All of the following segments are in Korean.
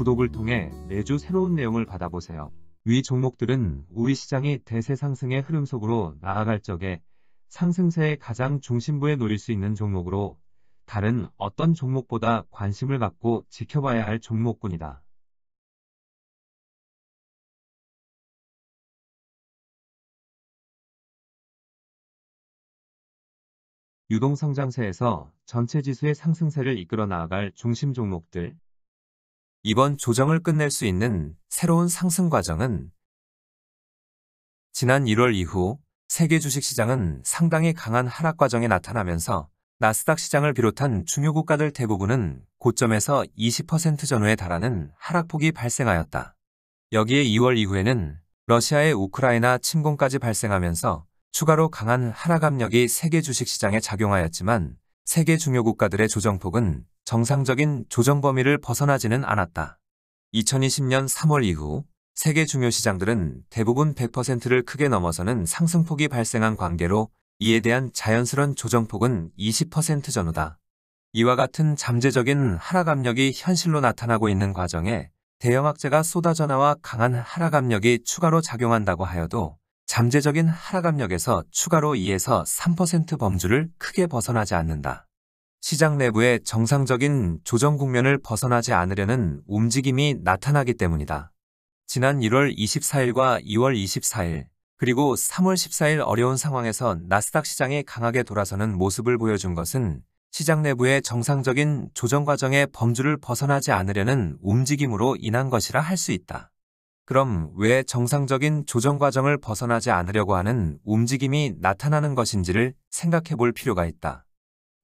구독을 통해 매주 새로운 내용을 받아보세요. 위 종목들은 우리 시장이 대세 상승의 흐름 속으로 나아갈 적에 상승세의 가장 중심부에 놓일 수 있는 종목으로 다른 어떤 종목보다 관심을 갖고 지켜봐야 할 종목군이다. 유동성장세에서 전체 지수의 상승세를 이끌어 나아갈 중심 종목들. 이번 조정을 끝낼 수 있는 새로운 상승 과정은 지난 1월 이후 세계 주식시장은 상당히 강한 하락 과정에 나타나면서 나스닥 시장을 비롯한 주요 국가들 대부분은 고점에서 20% 전후에 달하는 하락폭이 발생하였다. 여기에 2월 이후에는 러시아의 우크라이나 침공까지 발생하면서 추가로 강한 하락 압력이 세계 주식시장에 작용하였지만 세계 중요 국가들의 조정폭은 정상적인 조정 범위를 벗어나지는 않았다. 2020년 3월 이후 세계 중요 시장들은 대부분 100%를 크게 넘어서는 상승폭이 발생한 관계로 이에 대한 자연스러운 조정폭은 20% 전후다. 이와 같은 잠재적인 하락 압력이 현실로 나타나고 있는 과정에 대형 악재가 쏟아져 나와 강한 하락 압력이 추가로 작용한다고 하여도 잠재적인 하락 압력에서 추가로 2에서 3% 범주를 크게 벗어나지 않는다. 시장 내부의 정상적인 조정 국면을 벗어나지 않으려는 움직임이 나타나기 때문이다. 지난 1월 24일과 2월 24일 그리고 3월 14일 어려운 상황에서 나스닥 시장이 강하게 돌아서는 모습을 보여준 것은 시장 내부의 정상적인 조정 과정의 범주를 벗어나지 않으려는 움직임으로 인한 것이라 할 수 있다. 그럼 왜 정상적인 조정 과정을 벗어나지 않으려고 하는 움직임이 나타나는 것인지를 생각해 볼 필요가 있다.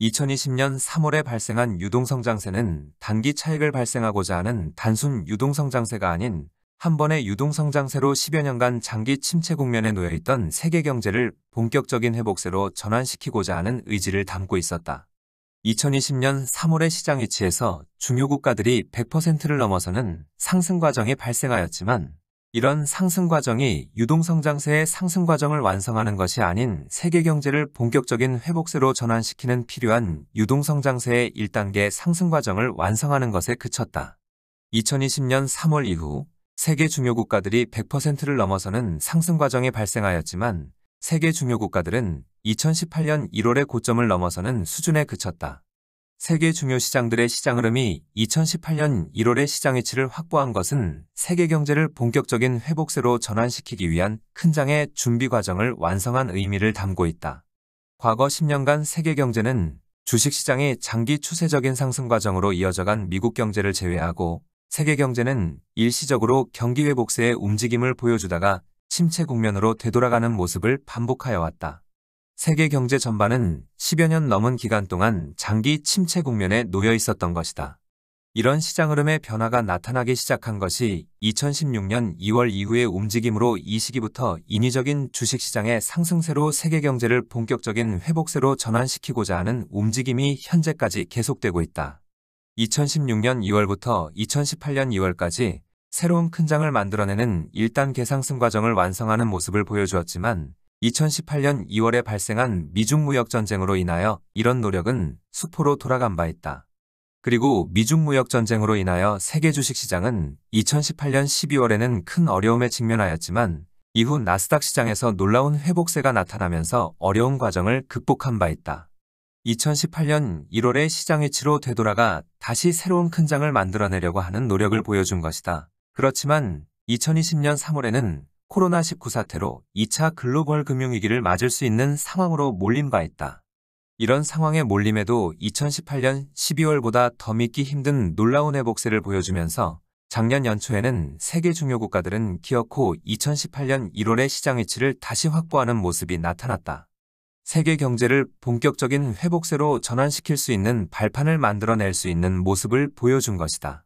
2020년 3월에 발생한 유동성장세는 단기 차익을 발생하고자 하는 단순 유동성장세가 아닌 한 번의 유동성장세로 10여 년간 장기 침체 국면에 놓여있던 세계 경제를 본격적인 회복세로 전환시키고자 하는 의지를 담고 있었다. 2020년 3월의 시장 위치에서 중요 국가들이 100%를 넘어서는 상승 과정이 발생하였지만 이런 상승 과정이 유동성장세의 상승 과정을 완성하는 것이 아닌 세계 경제를 본격적인 회복세로 전환시키는 필요한 유동성장세의 1단계 상승 과정을 완성하는 것에 그쳤다. 2020년 3월 이후 세계 중요 국가들이 100%를 넘어서는 상승 과정이 발생하였지만 세계 중요 국가들은 2018년 1월의 고점을 넘어서는 수준에 그쳤다. 세계 중요 시장들의 시장 흐름이 2018년 1월의 시장 위치를 확보한 것은 세계 경제를 본격적인 회복세로 전환시키기 위한 큰 장의 준비 과정을 완성한 의미를 담고 있다. 과거 10년간 세계 경제는 주식시장이 장기 추세적인 상승 과정으로 이어져간 미국 경제를 제외하고 세계 경제는 일시적으로 경기 회복세의 움직임을 보여주다가 침체 국면으로 되돌아가는 모습을 반복하여 왔다. 세계 경제 전반은 10여 년 넘은 기간 동안 장기 침체 국면에 놓여 있었던 것이다. 이런 시장 흐름의 변화가 나타나기 시작한 것이 2016년 2월 이후의 움직임으로 이 시기부터 인위적인 주식시장의 상승세로 세계 경제를 본격적인 회복세로 전환시키고자 하는 움직임이 현재까지 계속되고 있다. 2016년 2월부터 2018년 2월까지 새로운 큰 장을 만들어내는 1단계 상승 과정을 완성하는 모습을 보여주었지만 2018년 2월에 발생한 미중 무역 전쟁으로 인하여 이런 노력은 수포로 돌아간 바 있다. 그리고 미중 무역 전쟁으로 인하여 세계 주식시장은 2018년 12월에는 큰 어려움에 직면하였지만 이후 나스닥 시장에서 놀라운 회복세가 나타나면서 어려운 과정을 극복한 바 있다. 2018년 1월에 시장 위치로 되돌아가 다시 새로운 큰 장을 만들어내려고 하는 노력을 보여준 것이다. 그렇지만 2020년 3월에는 코로나19 사태로 2차 글로벌 금융위기를 맞을 수 있는 상황으로 몰린 바 있다. 이런 상황에 몰림에도 2018년 12월보다 더 믿기 힘든 놀라운 회복세를 보여주면서 작년 연초에는 세계 중요 국가들은 기어코 2018년 1월의 시장 위치를 다시 확보하는 모습이 나타났다. 세계 경제를 본격적인 회복세로 전환시킬 수 있는 발판을 만들어낼 수 있는 모습을 보여준 것이다.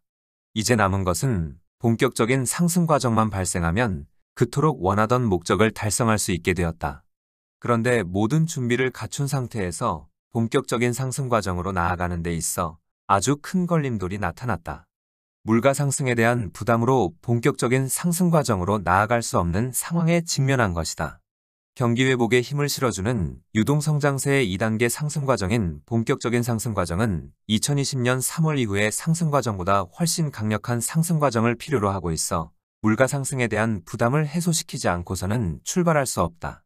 이제 남은 것은 본격적인 상승 과정만 발생하면 그토록 원하던 목적을 달성할 수 있게 되었다. 그런데 모든 준비를 갖춘 상태에서 본격적인 상승 과정으로 나아가는 데 있어 아주 큰 걸림돌이 나타났다. 물가 상승에 대한 부담으로 본격적인 상승 과정으로 나아갈 수 없는 상황에 직면한 것이다. 경기 회복에 힘을 실어주는 유동성장세의 2단계 상승 과정인 본격적인 상승 과정은 2020년 3월 이후의 상승 과정보다 훨씬 강력한 상승 과정을 필요로 하고 있어 물가 상승에 대한 부담을 해소시키지 않고서는 출발할 수 없다.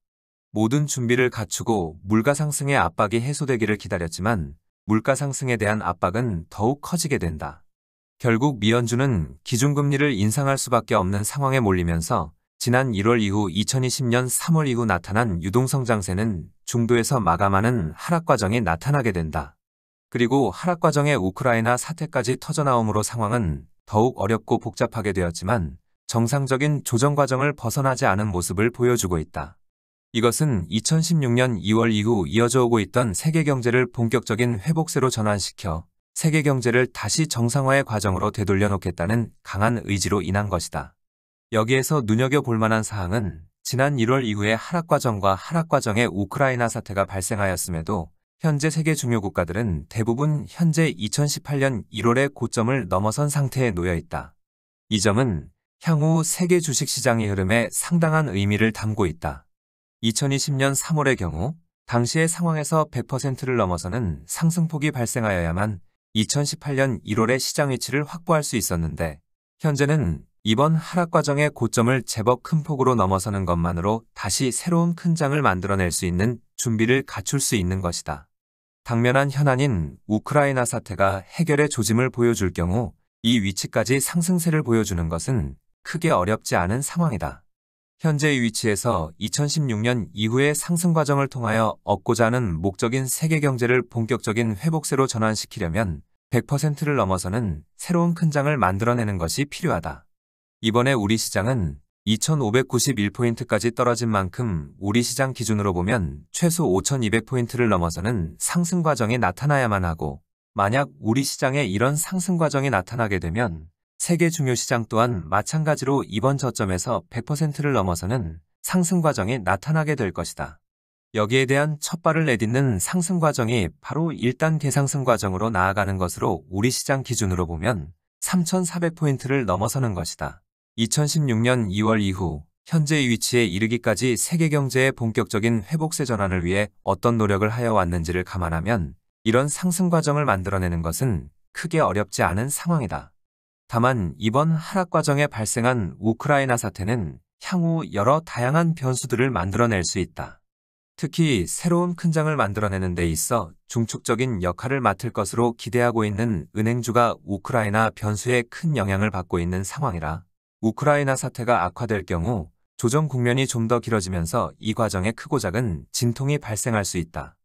모든 준비를 갖추고 물가 상승의 압박이 해소되기를 기다렸지만 물가 상승에 대한 압박은 더욱 커지게 된다. 결국 미연준은 기준금리를 인상할 수밖에 없는 상황에 몰리면서 지난 1월 이후 2020년 3월 이후 나타난 유동성장세는 중도에서 마감하는 하락 과정이 나타나게 된다. 그리고 하락 과정에 우크라이나 사태까지 터져나옴으로 상황은 더욱 어렵고 복잡하게 되었지만 정상적인 조정 과정을 벗어나지 않은 모습을 보여주고 있다. 이것은 2016년 2월 이후 이어져 오고 있던 세계 경제를 본격적인 회복세로 전환시켜 세계 경제를 다시 정상화의 과정으로 되돌려 놓겠다는 강한 의지로 인한 것이다. 여기에서 눈여겨볼 만한 사항은 지난 1월 이후의 하락 과정과 하락 과정에 우크라이나 사태가 발생하였음에도 현재 세계 주요 국가들은 대부분 현재 2018년 1월의 고점을 넘어선 상태에 놓여 있다. 이 점은 향후 세계 주식시장의 흐름에 상당한 의미를 담고 있다. 2020년 3월의 경우 당시의 상황에서 100%를 넘어서는 상승폭이 발생하여야만 2018년 1월의 시장 위치를 확보할 수 있었는데 현재는 이번 하락 과정의 고점을 제법 큰 폭으로 넘어서는 것만으로 다시 새로운 큰 장을 만들어낼 수 있는 준비를 갖출 수 있는 것이다. 당면한 현안인 우크라이나 사태가 해결의 조짐을 보여줄 경우 이 위치까지 상승세를 보여주는 것은 크게 어렵지 않은 상황이다. 현재의 위치에서 2016년 이후의 상승 과정을 통하여 얻고자 하는 목적인 세계 경제를 본격적인 회복세로 전환시키려면 100%를 넘어서는 새로운 큰 장을 만들어내는 것이 필요하다. 이번에 우리 시장은 2591포인트까지 떨어진 만큼 우리 시장 기준으로 보면 최소 5200포인트를 넘어서는 상승 과정이 나타나야만 하고 만약 우리 시장에 이런 상승 과정이 나타나게 되면 세계 중요 시장 또한 마찬가지로 이번 저점에서 100%를 넘어서는 상승 과정이 나타나게 될 것이다. 여기에 대한 첫 발을 내딛는 상승 과정이 바로 1단 대상승 과정으로 나아가는 것으로 우리 시장 기준으로 보면 3400포인트를 넘어서는 것이다. 2016년 2월 이후 현재의 위치에 이르기까지 세계 경제의 본격적인 회복세 전환을 위해 어떤 노력을 하여 왔는지를 감안하면 이런 상승 과정을 만들어내는 것은 크게 어렵지 않은 상황이다. 다만 이번 하락 과정에 발생한 우크라이나 사태는 향후 여러 다양한 변수들을 만들어낼 수 있다. 특히 새로운 큰 장을 만들어내는 데 있어 중축적인 역할을 맡을 것으로 기대하고 있는 은행주가 우크라이나 변수에 큰 영향을 받고 있는 상황이라 우크라이나 사태가 악화될 경우 조정 국면이 좀 더 길어지면서 이 과정에 크고 작은 진통이 발생할 수 있다.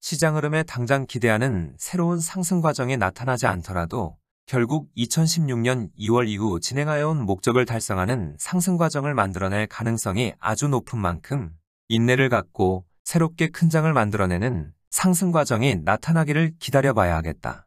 시장 흐름에 당장 기대하는 새로운 상승 과정이 나타나지 않더라도 결국 2016년 2월 이후 진행하여 온 목적을 달성하는 상승 과정을 만들어낼 가능성이 아주 높은 만큼 인내를 갖고 새롭게 큰 장을 만들어내는 상승 과정이 나타나기를 기다려봐야 하겠다.